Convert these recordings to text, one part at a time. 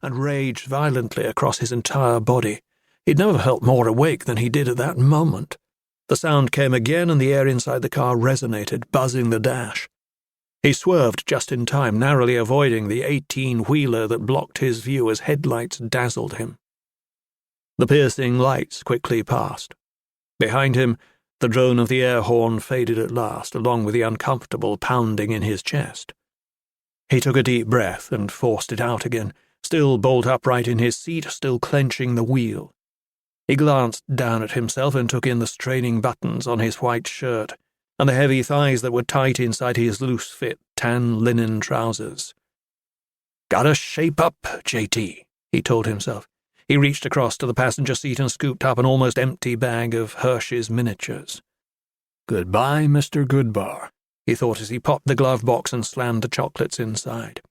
and raged violently across his entire body. He'd never felt more awake than he did at that moment. The sound came again, and the air inside the car resonated, buzzing the dash. He swerved just in time, narrowly avoiding the 18-wheeler that blocked his view as headlights dazzled him. The piercing lights quickly passed. Behind him, the drone of the air horn faded at last, along with the uncomfortable pounding in his chest. He took a deep breath and forced it out again, still bolt upright in his seat, still clenching the wheel. He glanced down at himself and took in the straining buttons on his white shirt and the heavy thighs that were tight inside his loose-fit tan linen trousers. "Gotta shape up, JT," he told himself. He reached across to the passenger seat and scooped up an almost empty bag of Hershey's miniatures. "Goodbye, Mr. Goodbar," he thought as he popped the glove box and slammed the chocolates inside.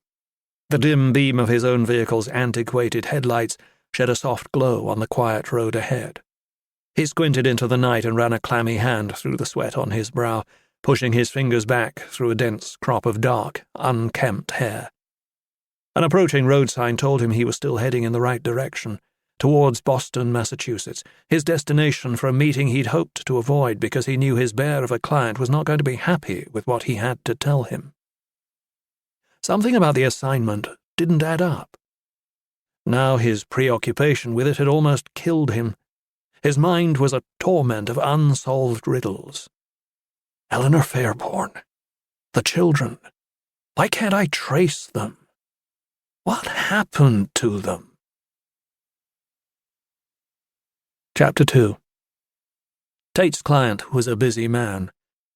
The dim beam of his own vehicle's antiquated headlights shed a soft glow on the quiet road ahead. He squinted into the night and ran a clammy hand through the sweat on his brow, pushing his fingers back through a dense crop of dark, unkempt hair. An approaching road sign told him he was still heading in the right direction, towards Boston, Massachusetts, his destination for a meeting he'd hoped to avoid because he knew his bear of a client was not going to be happy with what he had to tell him. Something about the assignment didn't add up. Now his preoccupation with it had almost killed him. His mind was a torment of unsolved riddles. Eleanor Fairborn. The children. Why can't I trace them? What happened to them? Chapter 2. Tate's client was a busy man,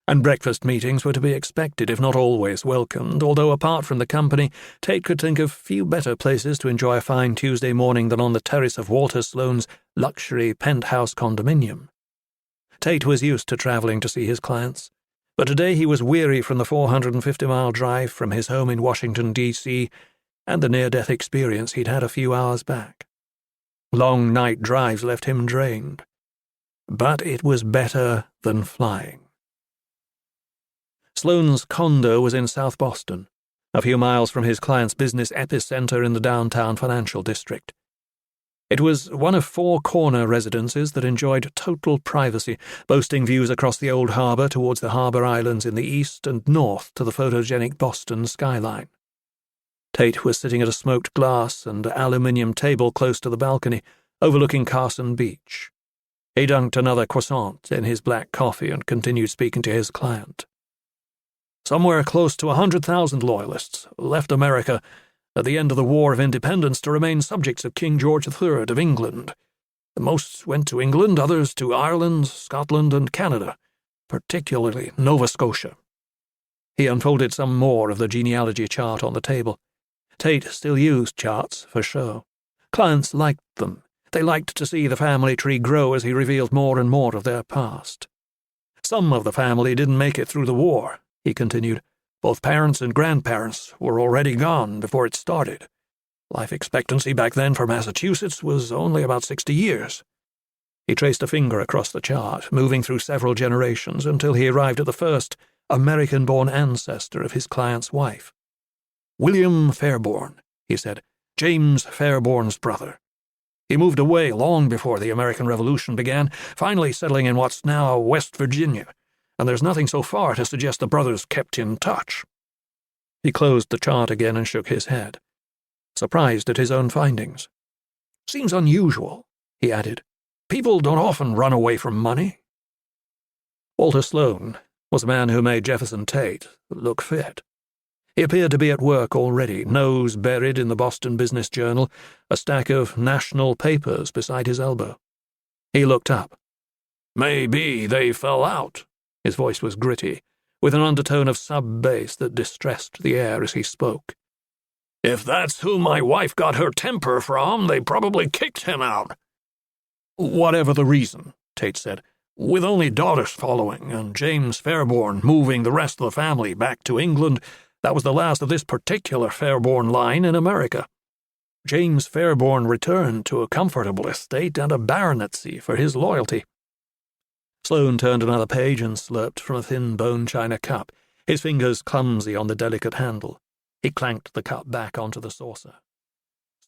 and breakfast meetings were to be expected, if not always welcomed, although apart from the company, Tate could think of few better places to enjoy a fine Tuesday morning than on the terrace of Walter Sloane's luxury penthouse condominium. Tate was used to travelling to see his clients, but today he was weary from the 450-mile drive from his home in Washington, D.C., and the near-death experience he'd had a few hours back. Long night drives left him drained, but it was better than flying. Sloane's condo was in South Boston, a few miles from his client's business epicenter in the downtown financial district. It was one of 4 corner residences that enjoyed total privacy, boasting views across the old harbor towards the harbor islands in the east and north to the photogenic Boston skyline. Tate was sitting at a smoked glass and aluminium table close to the balcony, overlooking Carson Beach. He dunked another croissant in his black coffee and continued speaking to his client. Somewhere close to 100,000 loyalists left America at the end of the War of Independence to remain subjects of King George III of England. Most went to England, others to Ireland, Scotland, and Canada, particularly Nova Scotia. He unfolded some more of the genealogy chart on the table. Tate still used charts for show. Clients liked them. They liked to see the family tree grow as he revealed more and more of their past. Some of the family didn't make it through the war, he continued. Both parents and grandparents were already gone before it started. Life expectancy back then for Massachusetts was only about 60 years. He traced a finger across the chart, moving through several generations until he arrived at the first American-born ancestor of his client's wife. William Fairborn, he said, James Fairborn's brother. He moved away long before the American Revolution began, finally settling in what's now West Virginia, and there's nothing so far to suggest the brothers kept in touch. He closed the chart again and shook his head, surprised at his own findings. Seems unusual, he added. People don't often run away from money. Walter Sloane was a man who made Jefferson Tayte look fit. He appeared to be at work already, nose buried in the Boston Business Journal, a stack of national papers beside his elbow. He looked up. Maybe they fell out. His voice was gritty, with an undertone of sub-bass that distressed the air as he spoke. If that's who my wife got her temper from, they probably kicked him out. Whatever the reason, Tate said, with only daughters following, and James Fairborn moving the rest of the family back to England, that was the last of this particular Fairborn line in America. James Fairborn returned to a comfortable estate and a baronetcy for his loyalty. Sloane turned another page and slurped from a thin bone china cup, his fingers clumsy on the delicate handle. He clanked the cup back onto the saucer.